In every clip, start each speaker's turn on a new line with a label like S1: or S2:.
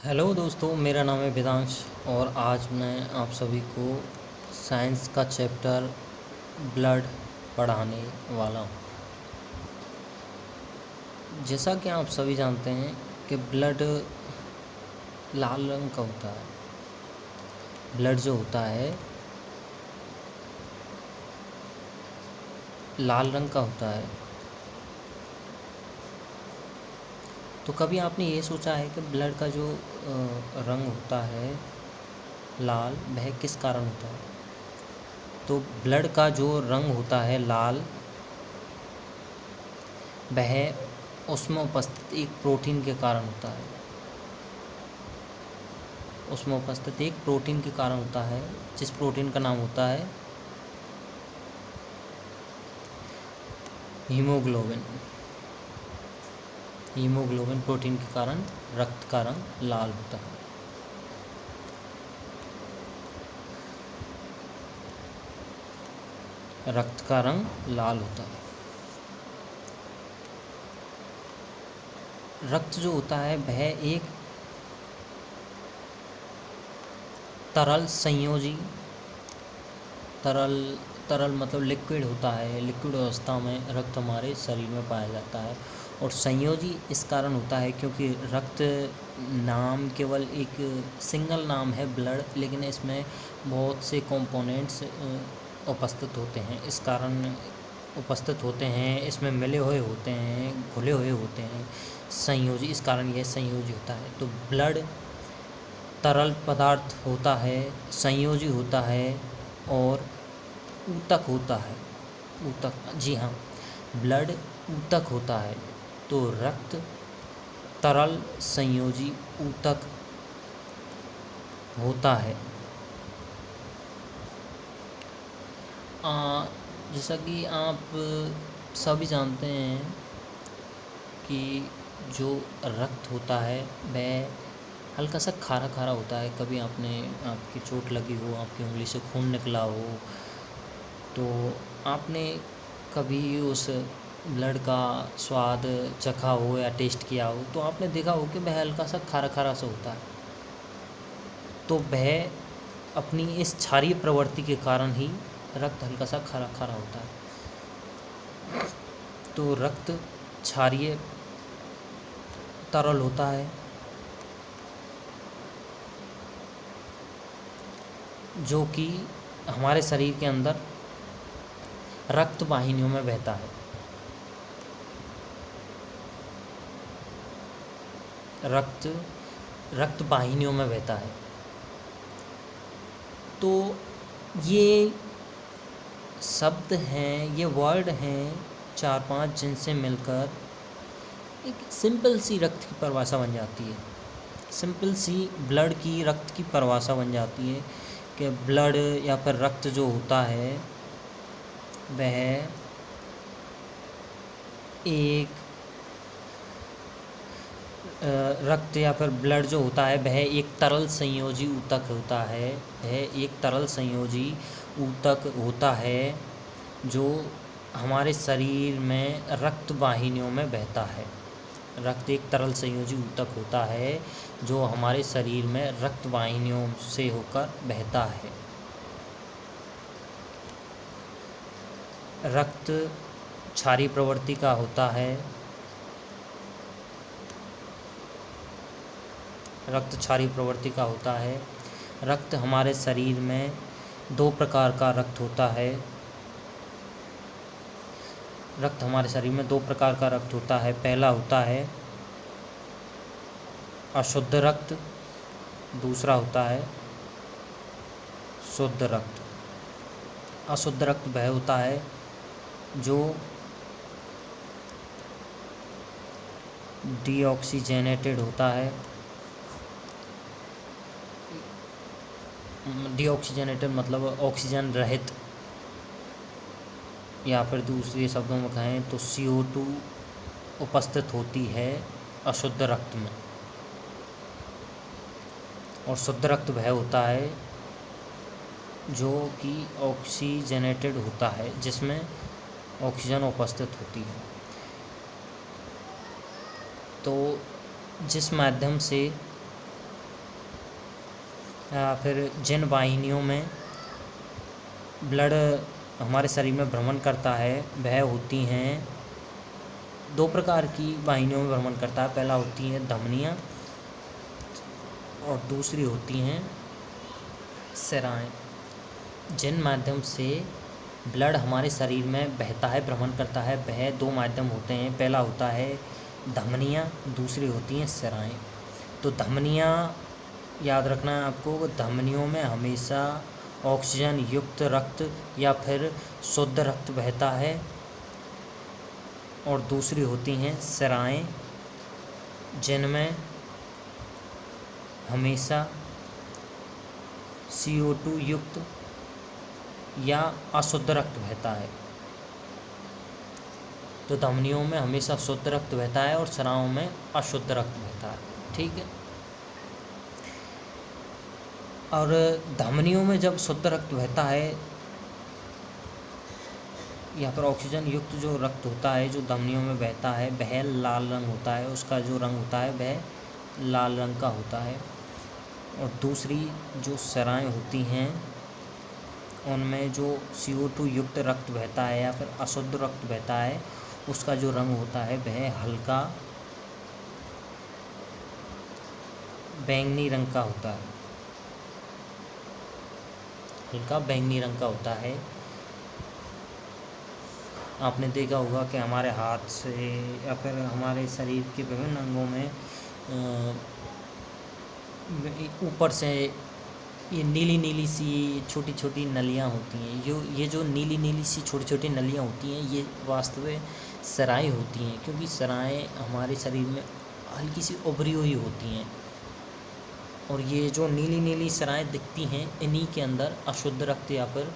S1: Hello दोस्तों, मेरा नाम है वेदांश और आज मैं आप सभी को साइंस का चैप्टर ब्लड पढ़ाने वाला हूँ। जैसा कि आप सभी जानते हैं कि ब्लड लाल रंग का होता है। ब्लड जो होता है लाल रंग का होता है। तो कभी आपने ये सोचा है कि ब्लड का जो रंग होता है लाल, वह किस कारण होता है? तो ब्लड का जो रंग होता है लाल, वह उसमें उपस्थित एक प्रोटीन के कारण होता है। उसमें उपस्थित एक प्रोटीन के कारण होता है, जिस प्रोटीन का नाम होता है हीमोग्लोबिन। हीमोग्लोबिन प्रोटीन के कारण रक्त का रंग लाल होता है। रक्त का रंग लाल होता है। रक्त जो होता है वह एक तरल संयोजी, तरल मतलब लिक्विड होता है। लिक्विड अवस्था में रक्त हमारे शरीर में पाया जाता है। और संयोजी इस कारण होता है क्योंकि रक्त नाम केवल एक सिंगल नाम है ब्लड, लेकिन इसमें बहुत से कंपोनेंट्स उपस्थित होते हैं। इस कारण उपस्थित होते हैं, इसमें मिले हुए होते हैं, घुले हुए होते हैं, संयोजी। इस कारण यह संयोजी होता है। तो ब्लड तरल पदार्थ होता है, संयोजी होता है और ऊतक होता है। ऊतक, जी हाँ, ब्लड ऊतक होता है। तो रक्त तरल संयोजी ऊतक होता है। जैसा कि आप सभी जानते हैं कि जो रक्त होता है वह हल्का सा खारा खारा होता है। कभी आपकी चोट लगी हो, आपकी उंगली से खून निकला हो, तो आपने कभी उस ब्लड का स्वाद चखा हो या टेस्ट किया हो, तो आपने देखा हो कि वह हल्का सा खारा खारा सा होता है। तो वह अपनी इस क्षारीय प्रवृत्ति के कारण ही रक्त हल्का सा खारा खारा होता है। तो रक्त क्षारीय तरल होता है, जो कि हमारे शरीर के अंदर रक्त वाहिनियों में बहता है। रक्त वाहिनियों में बहता है। तो ये शब्द हैं, ये वर्ड हैं 4-5, जिनसे मिलकर एक सिंपल सी रक्त की परिभाषा बन जाती है। सिंपल सी ब्लड की, रक्त की परिभाषा बन जाती है कि ब्लड या फिर रक्त जो होता है वह एक रक्त या फिर ब्लड जो होता है वह एक तरल संयोजी ऊतक होता है। वह एक तरल संयोजी ऊतक होता है जो हमारे शरीर में रक्त वाहिनियों में बहता है। रक्त एक तरल संयोजी ऊतक होता है जो हमारे शरीर में रक्त वाहिनियों से होकर बहता है। रक्त क्षारीय प्रवृत्ति का होता है। रक्त क्षारीय प्रवृत्ति का होता है। रक्त हमारे शरीर में 2 प्रकार का रक्त होता है। रक्त हमारे शरीर में 2 प्रकार का रक्त होता है। पहला होता है अशुद्ध रक्त, दूसरा होता है शुद्ध रक्त। अशुद्ध रक्त वह होता है जो डीऑक्सीजनेटेड होता है। डीऑक्सीजनेटेड मतलब ऑक्सीजन रहित, या फिर दूसरे शब्दों में कहें तो CO2 उपस्थित होती है अशुद्ध रक्त में। और शुद्ध रक्त वह होता है जो कि ऑक्सीजनेटेड होता है, जिसमें ऑक्सीजन उपस्थित होती है। तो जिस माध्यम से फिर जिन वाहिनियों में ब्लड हमारे शरीर में भ्रमण करता है वह होती हैं, दो प्रकार की वाहिनियों में भ्रमण करता है। पहला होती हैं धमनियाँ और दूसरी होती हैं सिराएँ। जिन माध्यम से ब्लड हमारे शरीर में बहता है, भ्रमण करता है, वह दो माध्यम होते हैं। पहला होता है धमनियाँ, दूसरी होती हैं सिराएँ। तो धमनियाँ याद रखना है आपको, धमनियों में हमेशा ऑक्सीजन युक्त रक्त या फिर शुद्ध रक्त बहता है। और दूसरी होती हैं सिराएँ, जिनमें हमेशा CO2 युक्त या अशुद्ध रक्त बहता है। तो धमनियों में हमेशा शुद्ध रक्त बहता है और सिराओं में अशुद्ध रक्त बहता है। ठीक है। और धमनियों में जब शुद्ध रक्त बहता है या फिर ऑक्सीजन युक्त जो रक्त होता है जो धमनियों में बहता है वह लाल रंग होता है, उसका जो रंग होता है वह लाल रंग का होता है। और दूसरी जो सिराएँ होती हैं उनमें जो CO2 युक्त रक्त बहता है या फिर अशुद्ध रक्त बहता है उसका जो रंग होता है वह हल्का बैंगनी रंग का होता है, हल्का बैंगनी रंग का होता है। आपने देखा होगा कि हमारे हाथ से या फिर हमारे शरीर के विभिन्न अंगों में ऊपर से ये नीली नीली सी छोटी छोटी नलियाँ होती हैं। ये जो नीली नीली सी छोटी छोटी नलियाँ होती हैं ये वास्तव में सिराएँ होती हैं, क्योंकि सिराएँ हमारे शरीर में हल्की सी उभरी हुई होती हैं। और ये जो नीली नीली सिराएँ दिखती हैं इन्हीं के अंदर अशुद्ध रक्त या फिर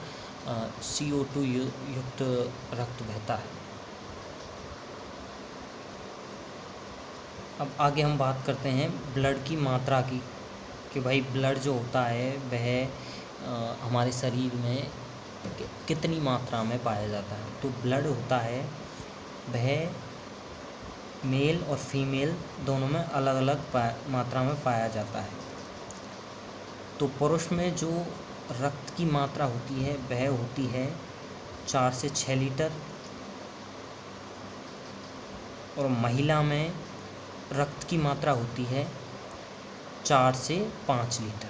S1: CO2 युक्त रक्त बहता है। अब आगे हम बात करते हैं ब्लड की मात्रा की, कि भाई ब्लड जो होता है वह हमारे शरीर में कितनी मात्रा में पाया जाता है। तो ब्लड होता है वह मेल और फीमेल दोनों में अलग अलग मात्रा में पाया जाता है। तो पुरुष में जो रक्त की मात्रा होती है वह होती है 4 से 6 लीटर और महिला में रक्त की मात्रा होती है 4 से 5 लीटर।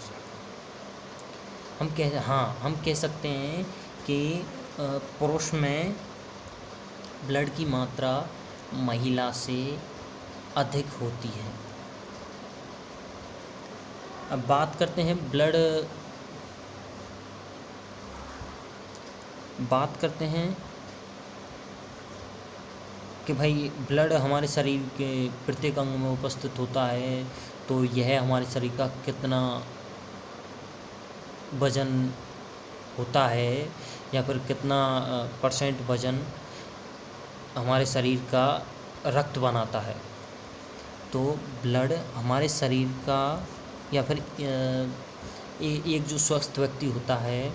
S1: हम कह सकते हैं कि पुरुष में ब्लड की मात्रा महिला से अधिक होती है। अब बात करते हैं कि भाई ब्लड हमारे शरीर के प्रत्येक अंग में उपस्थित होता है, तो यह हमारे शरीर का कितना वजन होता है या फिर कितना % वजन हमारे शरीर का रक्त बनाता है। तो ब्लड हमारे शरीर का या फिर एक जो स्वस्थ व्यक्ति होता है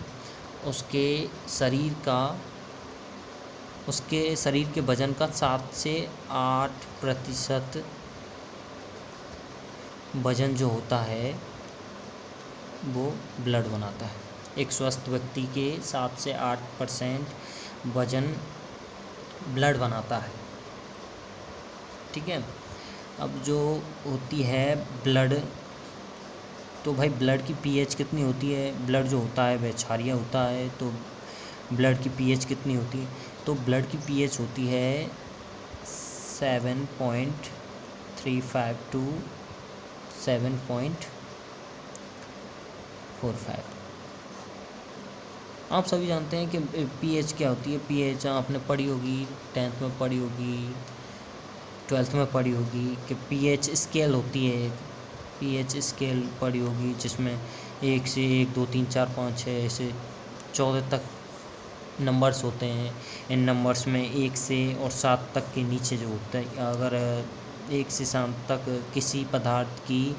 S1: उसके शरीर के वजन का 7 से 8% वजन जो होता है वो ब्लड बनाता है। एक स्वस्थ व्यक्ति के 7 से 8% वजन ब्लड बनाता है। ठीक है। अब जो होती है ब्लड, तो भाई ब्लड की pH कितनी होती है। ब्लड जो होता है वह क्षारीय होता है, तो ब्लड की pH कितनी होती है। तो ब्लड की pH होती है 7.35 to 7.45। आप सभी जानते हैं कि pH क्या होती है। pH आपने पढ़ी होगी, 10th में पढ़ी होगी, 12th में पढ़ी होगी कि pH स्केल होती है। pH स्केल पढ़ी होगी जिसमें 1 से 1 2 3 4 5 6 ऐसे 14 तक नंबर्स होते हैं। इन नंबर्स में 1 से और 7 तक के नीचे जो होता है, अगर 1 से 7 तक किसी पदार्थ की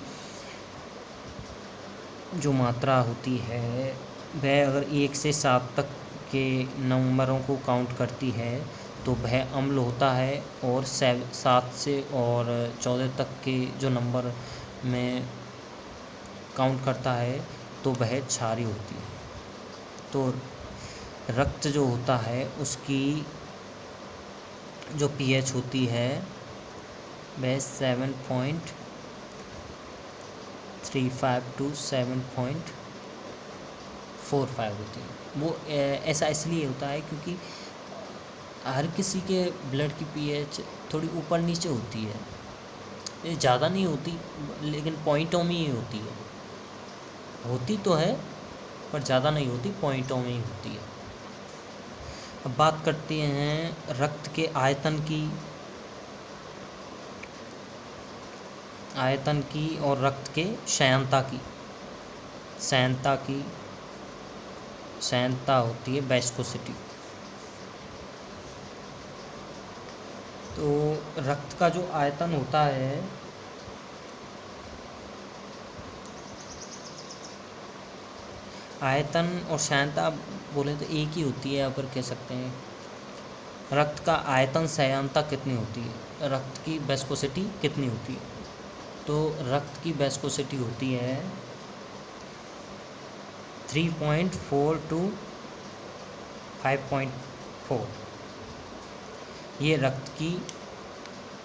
S1: जो मात्रा होती है वह अगर 1 से 7 तक के नंबरों को काउंट करती है तो वह अम्ल होता है, और 7 से और 14 तक के जो नंबर में काउंट करता है तो वह क्षारीय होती है। तो रक्त जो होता है उसकी जो पीएच होती है वह 7.35 टू 7.45 होती है। वो ऐसा इसलिए होता है क्योंकि हर किसी के ब्लड की पीएच थोड़ी ऊपर नीचे होती है, ये ज़्यादा नहीं होती, लेकिन पॉइंटों में ही होती है। होती तो है पर ज़्यादा नहीं होती, पॉइंटों में ही होती है। अब बात करते हैं रक्त के आयतन की और रक्त के श्यानता होती है वेस्कोसिटी। तो रक्त का जो आयतन होता है आयतन और श्यानता बोले तो एक ही होती है, यहाँ पर कह सकते हैं। रक्त का आयतन श्यानता कितनी होती है, रक्त की वेस्कोसिटी कितनी होती है? तो रक्त की वेस्कोसिटी होती है 3.4 टू 5.4। ये रक्त की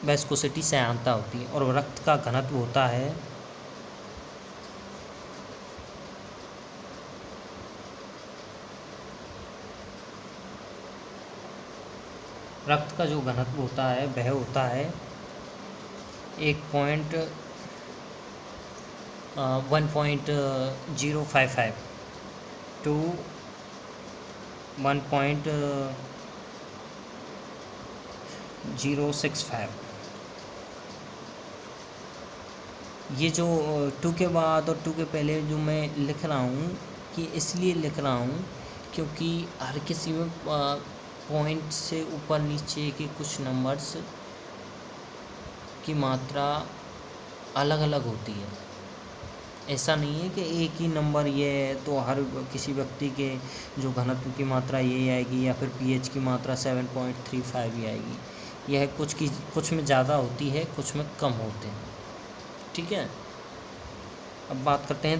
S1: वेस्कोसिटी श्यानता होती है। और रक्त का घनत्व होता है रक्त का जो घनत्व होता है वह होता है 1.055 टू 1.065। ये जो 2 के बाद और 2 के पहले जो मैं लिख रहा हूँ कि इसलिए लिख रहा हूँ क्योंकि हर किसी में पॉइंट से ऊपर नीचे के कुछ नंबर्स की मात्रा अलग अलग होती है। ऐसा नहीं है कि एक ही नंबर ये है तो हर किसी व्यक्ति के जो घनत्व की मात्रा ये आएगी या फिर पीएच की मात्रा 7.35 ही आएगी। यह कुछ में ज़्यादा होती है, कुछ में कम होते हैं। ठीक है, अब बात करते हैं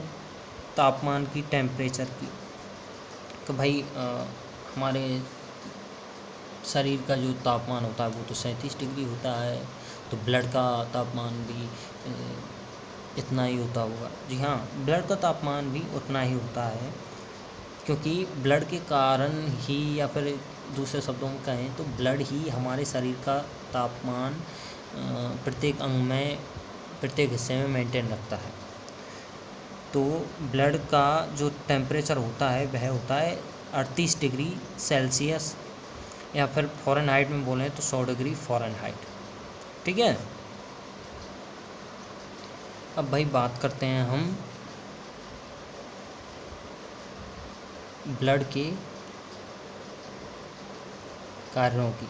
S1: तापमान की, टेम्परेचर की। तो भाई हमारे शरीर का जो तापमान होता है वो तो 37 डिग्री होता है, तो ब्लड का तापमान भी इतना ही होता होगा। जी हाँ, ब्लड का तापमान भी उतना ही होता है, क्योंकि ब्लड के कारण ही, या फिर दूसरे शब्दों में कहें तो ब्लड ही हमारे शरीर का तापमान प्रत्येक अंग में, प्रत्येक हिस्से में मेंटेन रखता है। तो ब्लड का जो टेम्परेचर होता है वह होता है 38 डिग्री सेल्सियस, या फिर फ़ारेनहाइट में बोलें तो 100 डिग्री फ़ारेनहाइट। ठीक है, अब भाई बात करते हैं हम ब्लड के कार्यों की,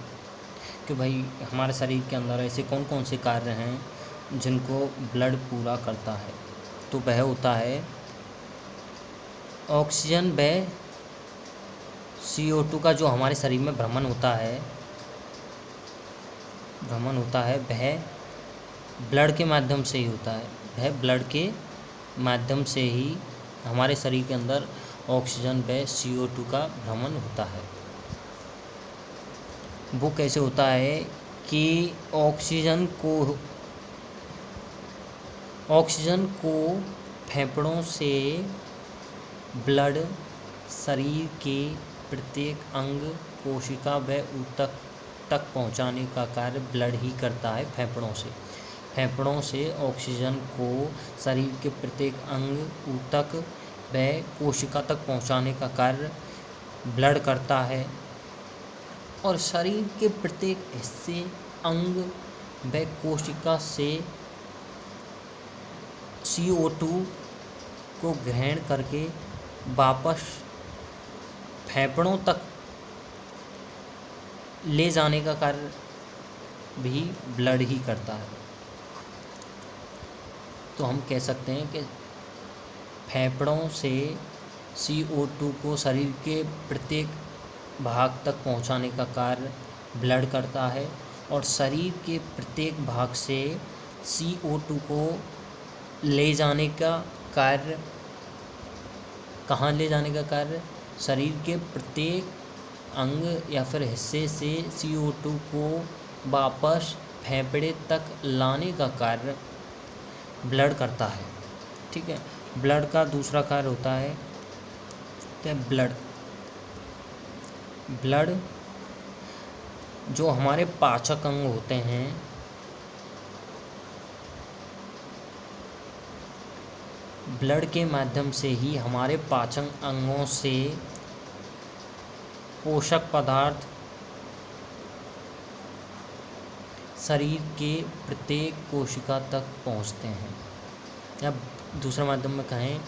S1: कि भाई हमारे शरीर के अंदर ऐसे कौन कौन से कार्य हैं जिनको ब्लड पूरा करता है। तो वह होता है ऑक्सीजन व CO2 का जो हमारे शरीर में भ्रमण होता है वह ब्लड के माध्यम से ही होता है। वह ब्लड के माध्यम से ही हमारे शरीर के अंदर ऑक्सीजन व CO2 का भ्रमण होता है। वो कैसे होता है कि ऑक्सीजन को फेफड़ों से ब्लड शरीर के प्रत्येक अंग, कोशिका व ऊतक तक पहुंचाने का कार्य ब्लड ही करता है। फेफड़ों से ऑक्सीजन को शरीर के प्रत्येक अंग, ऊतक व कोशिका तक पहुंचाने का कार्य ब्लड करता है। और शरीर के प्रत्येक हिस्से, अंग व कोशिका से CO2 को ग्रहण करके वापस फेफड़ों तक ले जाने का कार्य भी ब्लड ही करता है। तो हम कह सकते हैं कि फेफड़ों से CO2 को शरीर के प्रत्येक भाग तक पहुंचाने का कार्य ब्लड करता है, और शरीर के प्रत्येक भाग से CO2 को ले जाने का कार्य कहाँ ले जाने का कार्य? शरीर के प्रत्येक अंग या फिर हिस्से से CO2 को वापस फेफड़े तक लाने का कार्य ब्लड करता है। ठीक है। ब्लड का दूसरा कार्य होता है क्या? ब्लड जो हमारे पाचक अंग होते हैं, ब्लड के माध्यम से ही हमारे पाचन अंगों से पोषक पदार्थ शरीर के प्रत्येक कोशिका तक पहुंचते हैं। या दूसरे माध्यम में कहें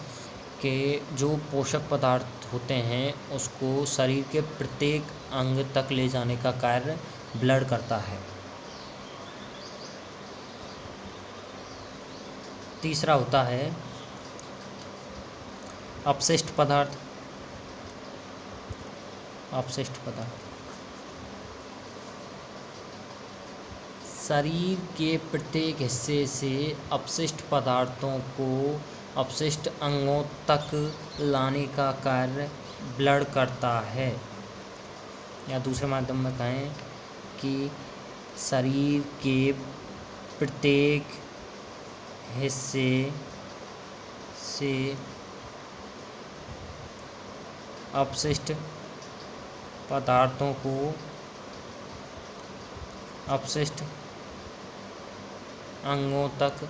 S1: कि जो पोषक पदार्थ होते हैं उसको शरीर के प्रत्येक अंग तक ले जाने का कार्य ब्लड करता है। तीसरा होता है अपशिष्ट पदार्थ। शरीर के प्रत्येक हिस्से से अपशिष्ट पदार्थों को अपशिष्ट अंगों तक लाने का कार्य ब्लड करता है। या दूसरे माध्यम में कहें कि शरीर के प्रत्येक हिस्से से अपशिष्ट पदार्थों को अपशिष्ट अंगों तक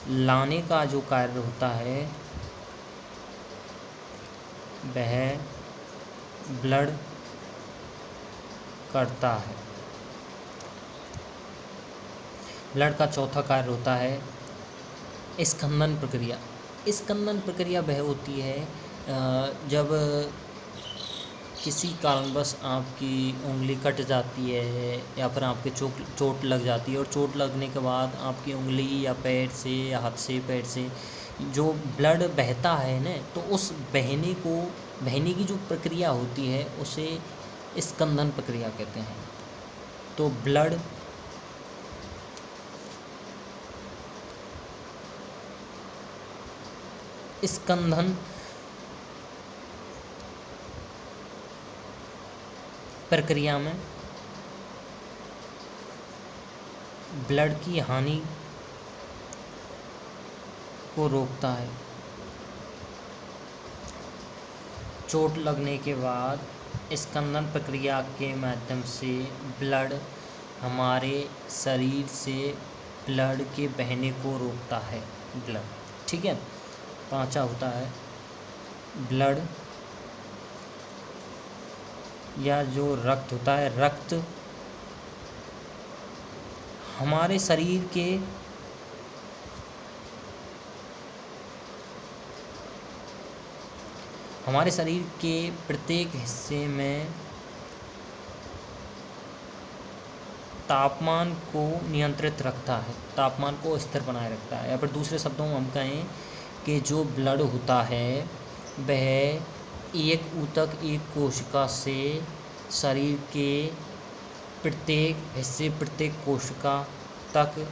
S1: लाने का जो कार्य होता है वह ब्लड करता है। ब्लड का चौथा कार्य होता है स्कंदन प्रक्रिया। स्कंदन प्रक्रिया वह होती है जब किसी कारणवश आपकी उंगली कट जाती है या फिर आपके चोट लग जाती है, और चोट लगने के बाद आपकी उंगली या पैर से या हाथ से पैर से जो ब्लड बहता है ना, तो उस बहने की जो प्रक्रिया होती है उसे स्कंदन प्रक्रिया कहते हैं। तो ब्लड स्कंदन प्रक्रिया में ब्लड की हानि को रोकता है। चोट लगने के बाद स्कंदन प्रक्रिया के माध्यम से ब्लड हमारे शरीर से ब्लड के बहने को रोकता है ब्लड। ठीक है। पांचवा होता है ब्लड या जो रक्त होता है, रक्त हमारे शरीर के प्रत्येक हिस्से में तापमान को नियंत्रित रखता है, तापमान को स्थिर बनाए रखता है। या फिर दूसरे शब्दों में हम कहें कि जो ब्लड होता है वह एक ऊतक, एक कोशिका से शरीर के प्रत्येक हिस्से, प्रत्येक कोशिका तक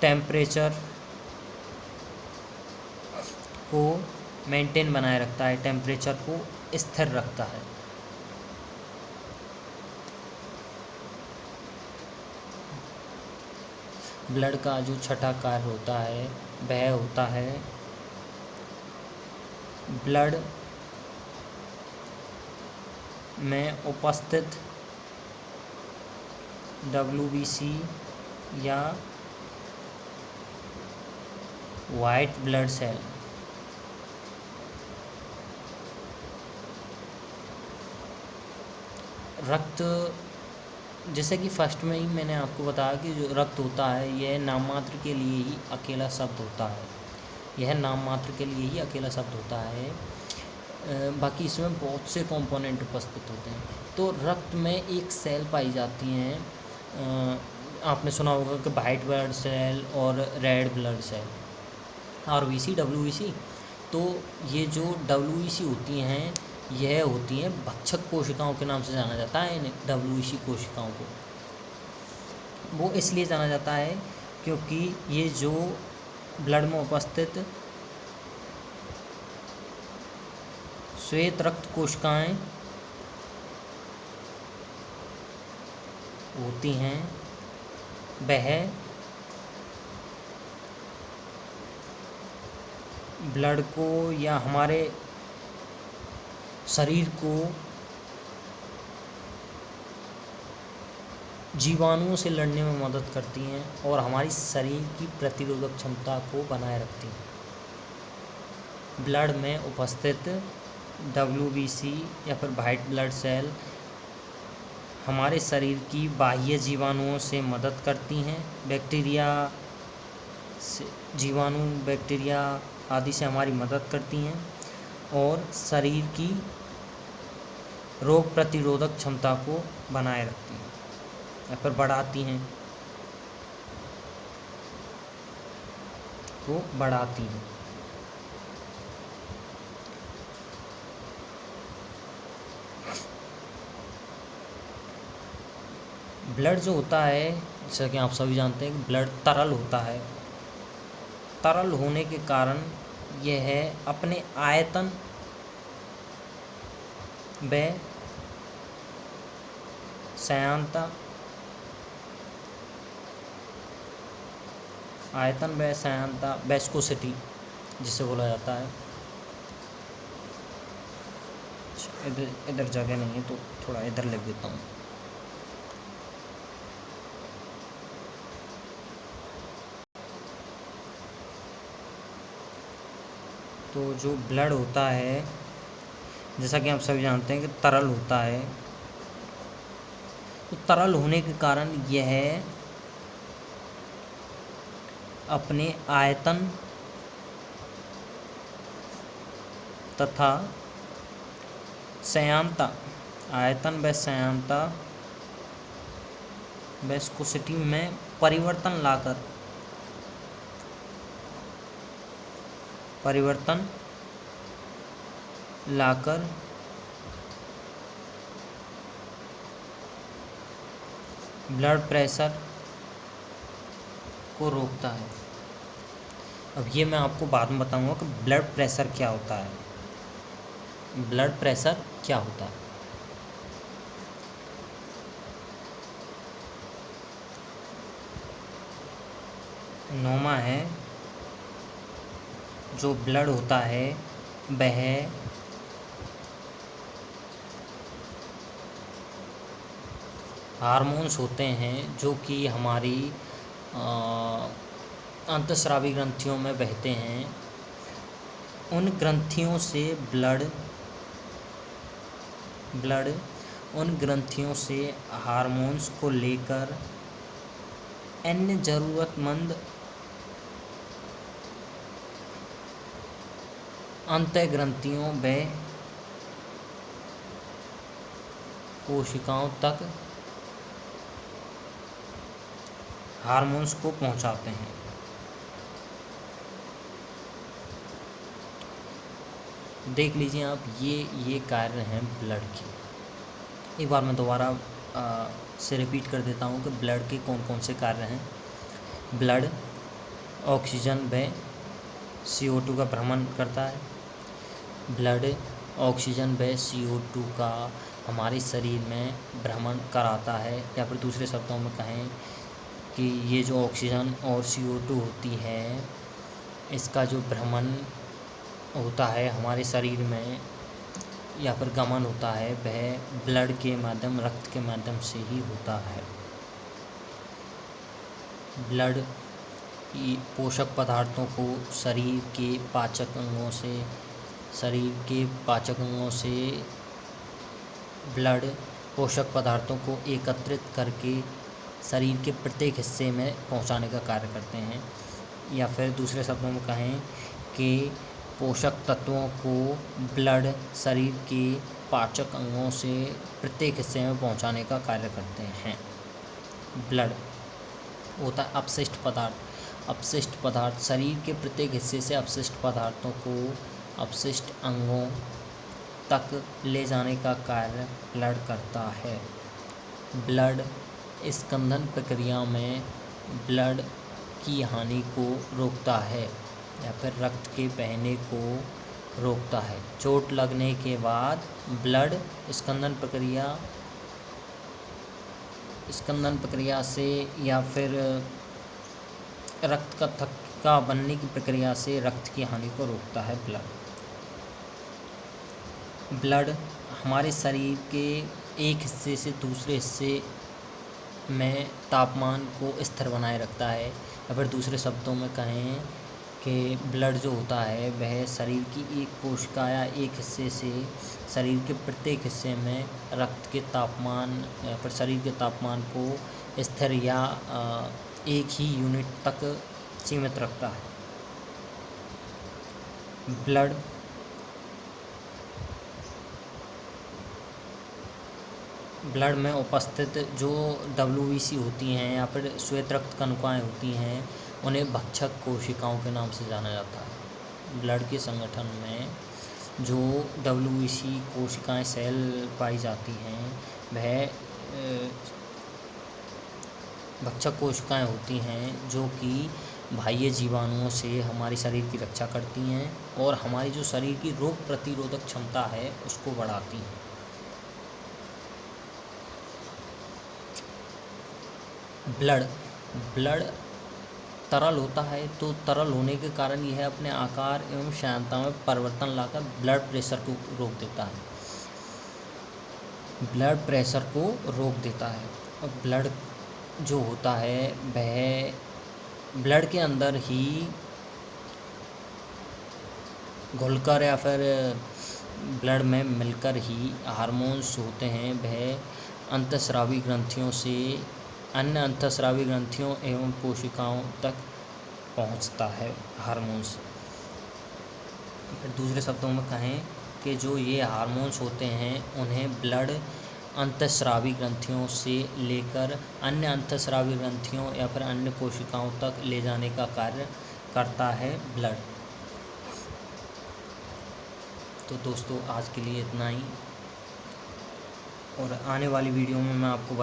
S1: टेम्परेचर को मेंटेन बनाए रखता है, टेम्परेचर को स्थिर रखता है। ब्लड का जो छठा कार्य होता है वह होता है ब्लड में उपस्थित WBC या वाइट ब्लड सेल रक्त, जैसे कि फर्स्ट में ही मैंने आपको बताया कि जो रक्त होता है यह नाम मात्र के लिए ही अकेला शब्द होता है, यह नाम मात्र के लिए ही अकेला शब्द होता है। बाकी इसमें बहुत से कंपोनेंट उपस्थित होते हैं। तो रक्त में एक सेल पाई जाती हैं, आपने सुना होगा कि वाइट ब्लड सेल और red blood cell, RBC, WBC। तो ये जो WBC होती हैं यह होती हैं भक्षक कोशिकाओं के नाम से जाना जाता है इन्हें, WBC कोशिकाओं को। वो इसलिए जाना जाता है क्योंकि ये जो ब्लड में उपस्थित श्वेत रक्त कोशिकाएं होती हैं, वह ब्लड को या हमारे शरीर को जीवाणुओं से लड़ने में मदद करती हैं और हमारी शरीर की प्रतिरोधक क्षमता को बनाए रखती हैं। ब्लड में उपस्थित WBC या फिर वाइट ब्लड सेल हमारे शरीर की बाह्य जीवाणुओं से मदद करती हैं। बैक्टीरिया आदि से हमारी मदद करती हैं और शरीर की रोग प्रतिरोधक क्षमता को बनाए रखती हैं या फिर बढ़ाती हैं, ब्लड जो होता है, जैसा कि आप सभी जानते हैं कि ब्लड तरल होता है। तरल होने के कारण यह अपने आयतन व श्यानता वेस्कोसिटी जिसे बोला जाता है। इधर जगह नहीं है तो थोड़ा इधर लिख देता हूँ। तो जो ब्लड होता है, जैसा कि आप सभी जानते हैं कि तरल होता है, तो तरल होने के कारण यह अपने आयतन तथा श्यानता वेस्कोसिटी में परिवर्तन लाकर ब्लड प्रेशर को रोकता है। अब ये मैं आपको बाद में बताऊंगा कि ब्लड प्रेशर क्या होता है। नौमा है, जो ब्लड होता है वह हार्मोन्स होते हैं जो कि हमारी अंतस्रावी ग्रंथियों में बहते हैं। उन ग्रंथियों से उन ग्रंथियों से हार्मोन्स को लेकर अन्य ज़रूरतमंद अंतःग्रंथियों व कोशिकाओं तक हार्मोन्स को पहुंचाते हैं। देख लीजिए आप, ये कार्य हैं ब्लड के। एक बार मैं दोबारा से रिपीट कर देता हूँ कि ब्लड के कौन कौन से कार्य हैं। ब्लड ऑक्सीजन व CO2 का भ्रमण करता है। ब्लड ऑक्सीजन व CO2 का हमारे शरीर में भ्रमण कराता है, या फिर दूसरे शब्दों में कहें कि ये जो ऑक्सीजन और CO2 होती है, इसका जो भ्रमण होता है हमारे शरीर में या फिर गमन होता है, वह ब्लड के माध्यम, रक्त के माध्यम से ही होता है। ब्लड पोषक पदार्थों को शरीर के पाचक अंगों से ब्लड पोषक पदार्थों को एकत्रित करके शरीर के प्रत्येक हिस्से में पहुंचाने का कार्य करते हैं, या फिर दूसरे शब्दों में कहें कि पोषक तत्वों को ब्लड शरीर के पाचक अंगों से प्रत्येक हिस्से में पहुंचाने का कार्य करते हैं। ब्लड होता है अपशिष्ट पदार्थ, शरीर के प्रत्येक हिस्से से अपशिष्ट पदार्थों को अपशिष्ट अंगों तक ले जाने का कार्य ब्लड करता है। ब्लड स्कंदन प्रक्रिया में ब्लड की हानि को रोकता है, या फिर रक्त के बहने को रोकता है। चोट लगने के बाद ब्लड स्कंदन प्रक्रिया से या फिर रक्त का थक्का बनने की प्रक्रिया से रक्त की हानि को रोकता है ब्लड हमारे शरीर के एक हिस्से से दूसरे हिस्से में तापमान को स्थिर बनाए रखता है, या फिर दूसरे शब्दों में कहें कि ब्लड जो होता है वह शरीर की एक कोशिका या एक हिस्से से शरीर के प्रत्येक हिस्से में रक्त के तापमान या फिर शरीर के तापमान को स्थिर या एक ही यूनिट तक सीमित रखता है। ब्लड में उपस्थित जो WBC होती हैं या फिर श्वेत रक्त कणिकाएँ होती हैं, उन्हें भक्षक कोशिकाओं के नाम से जाना जाता है। ब्लड के संगठन में जो WBC कोशिकाएं सेल पाई जाती हैं वह भक्षक कोशिकाएं होती हैं, जो कि बाह्य जीवाणुओं से हमारे शरीर की रक्षा करती हैं और हमारी जो शरीर की रोग प्रतिरोधक क्षमता है उसको बढ़ाती हैं। ब्लड तरल होता है, तो तरल होने के कारण यह अपने आकार एवं श्यानता में परिवर्तन लाकर ब्लड प्रेशर को रोक देता है। और ब्लड जो होता है वह ब्लड के अंदर ही घुलकर या फिर ब्लड में मिलकर ही हार्मोन्स होते हैं, वह अंतःस्रावी ग्रंथियों से अन्य अंतःस्रावी ग्रंथियों एवं कोशिकाओं तक पहुंचता है हार्मोन्स। फिर दूसरे शब्दों में कहें कि जो ये हार्मोन्स होते हैं उन्हें ब्लड अंतःस्रावी ग्रंथियों से लेकर अन्य अंतःस्रावी ग्रंथियों या फिर अन्य कोशिकाओं तक ले जाने का कार्य करता है ब्लड। तो दोस्तों आज के लिए इतना ही, और आने वाली वीडियो में मैं आपको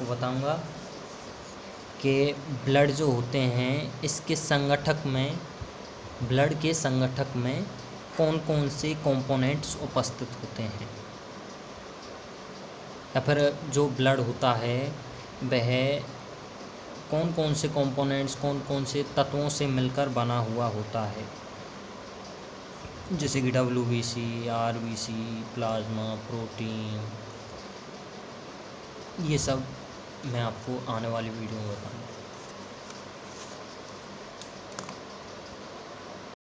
S1: बताऊंगा कि ब्लड जो होते हैं इसके ब्लड के संगठक में कौन कौन से कंपोनेंट्स उपस्थित होते हैं, या फिर जो ब्लड होता है वह कौन कौन से कंपोनेंट्स कौन कौन से तत्वों से मिलकर बना हुआ होता है, जैसे कि WBC, RBC, प्लाज्मा, प्रोटीन, ये सब मैं आपको आने वाली वीडियो में बताऊंगा।